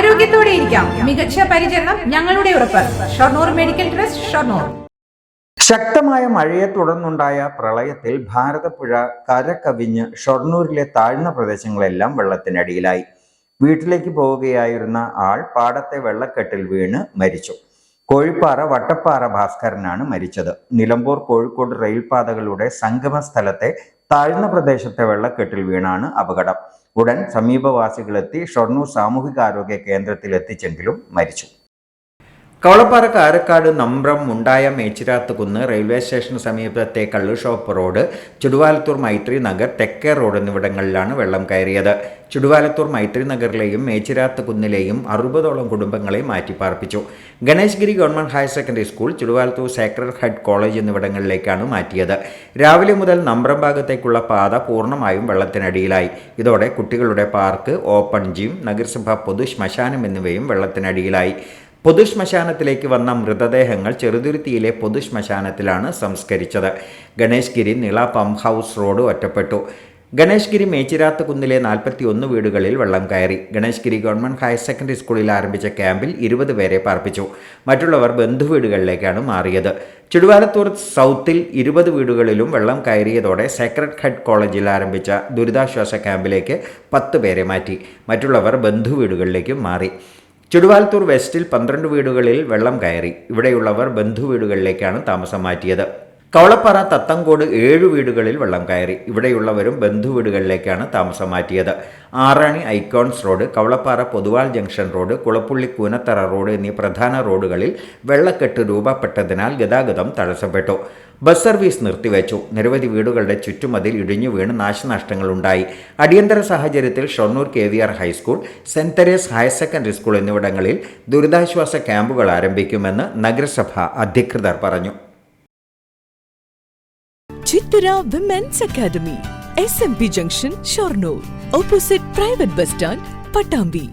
ആരോഗ്യത്തോടെ ഇരിക്കാം. മികച്ച പരിചരണം ഞങ്ങളുടെ ഉറപ്പ്. Shoranur medical trust, Shoranur. ശക്തമായ മഴയെ തുടർന്നുണ്ടായ പ്രളയത്തിൽ ഭാരതപ്പുഴ കരകവിഞ്ഞ് ഷൊർണൂരിലെ താഴ്ന്ന പ്രദേശങ്ങളെല്ലാം വെള്ളത്തിനടിയിലായി. വീട്ടിലേക്ക് പോവുകയായിരുന്ന ആൾ പാടത്തെ വെള്ളക്കെട്ടിൽ വീണ് മരിച്ചു. കോഴിപ്പാറ വട്ടപ്പാറ ഭാസ്കരനാണ് മരിച്ചത്. നിലമ്പൂർ കോഴിക്കോട് റെയിൽപാതകളുടെ സംഗമ സ്ഥലത്തെ താഴ്ന്ന പ്രദേശത്തെ വെള്ളക്കെട്ടിൽ വീണാണ് അപകടം. ഉടൻ സമീപവാസികളെത്തി ഷൊർണൂർ സാമൂഹികാരോഗ്യ കേന്ദ്രത്തിൽ എത്തിച്ചെങ്കിലും മരിച്ചു. കവളപ്പാറ കാരക്കാട് നമ്പ്രം മുണ്ടായ മേച്ചിരാത്തുകുന്ന് റെയിൽവേ സ്റ്റേഷന് സമീപത്തെ കള്ളുഷോപ്പ് റോഡ്, ചുടുവാലത്തൂർ മൈത്രി നഗർ, തെക്കേ റോഡ് എന്നിവിടങ്ങളിലാണ് വെള്ളം കയറിയത്. ചുടുവാലത്തൂർ മൈത്രി നഗറിലെയും മേച്ചിരാത്തുകുന്നിലെയും 60ഓളം കുടുംബങ്ങളെ മാറ്റിപ്പാർപ്പിച്ചു. Ganeshgiri government higher secondary school, Chuduvalathur sacred heart college എന്നിവിടങ്ങളിലേക്കാണ് മാറ്റിയത്. രാവിലെ മുതൽ നമ്പ്രം ഭാഗത്തേക്കുള്ള പാത പൂർണ്ണമായും വെള്ളത്തിനടിയിലായി. ഇതോടെ കുട്ടികളുടെ പാർക്ക്, ഓപ്പൺ ജിം, നഗരസഭ പൊതു ശ്മശാനം എന്നിവയും വെള്ളത്തിനടിയിലായി. പൊതുശ്മശാനത്തിലേക്ക് വന്ന മൃതദേഹങ്ങൾ ചെറുതുരുത്തിയിലെ പൊതുശ്മശാനത്തിലാണ് സംസ്കരിച്ചത്. Ganeshgiri Nila pump house road ഒറ്റപ്പെട്ടു. ഗണേശ്ഗിരി മേച്ചിരാത്തുകുന്നിലെ 41 വീടുകളിൽ വെള്ളം കയറി. ഗണേശ്ഗിരി ഗവൺമെന്റ് ഹയർ സെക്കൻഡറി സ്കൂളിൽ ആരംഭിച്ച ക്യാമ്പിൽ 20 പേരെ പാർപ്പിച്ചു. മറ്റുള്ളവർ ബന്ധുവീടുകളിലേക്കാണ് മാറിയത്. ചുടുവാലത്തൂർ സൗത്തിൽ 20 വീടുകളിലും വെള്ളം കയറിയതോടെ സേക്രഡ് ഹെഡ് കോളേജിൽ ആരംഭിച്ച ദുരിതാശ്വാസ ക്യാമ്പിലേക്ക് 10 പേരെ മാറ്റി. മറ്റുള്ളവർ ബന്ധുവീടുകളിലേക്കും മാറി. ചുടുവാലത്തൂർ വെസ്റ്റിൽ 12 വീടുകളിൽ വെള്ളം കയറി. ഇവിടെയുള്ളവർ ബന്ധുവീടുകളിലേക്കാണ് താമസം മാറ്റിയത്. കവളപ്പാറ തത്തങ്കോട് 7 വീടുകളിൽ വെള്ളം കയറി. ഇവിടെയുള്ളവരും ബന്ധുവീടുകളിലേക്കാണ് താമസം മാറ്റിയത്. Arani icons road, Kavalappara Poduval junction road, Kulappully Koonathara road എന്നീ പ്രധാന റോഡുകളിൽ വെള്ളക്കെട്ട് രൂപപ്പെട്ടതിനാൽ ഗതാഗതം തടസ്സപ്പെട്ടു. ബസ് സർവീസ് നിർത്തിവെച്ചു. നിരവധി വീടുകളുടെ ചുറ്റുമതിൽ ഇടിഞ്ഞു വീണ് നാശനഷ്ടങ്ങളുണ്ടായി. അടിയന്തര സാഹചര്യത്തിൽ Shoranur KVR high school, saint Teresa's higher secondary school എന്നിവിടങ്ങളിൽ ദുരിതാശ്വാസ ക്യാമ്പുകൾ ആരംഭിക്കുമെന്ന് നഗരസഭ അധികൃതർ പറഞ്ഞു. Chithara women's academy, SMP junction, Shoranur, opposite private bus stand, Pattambi.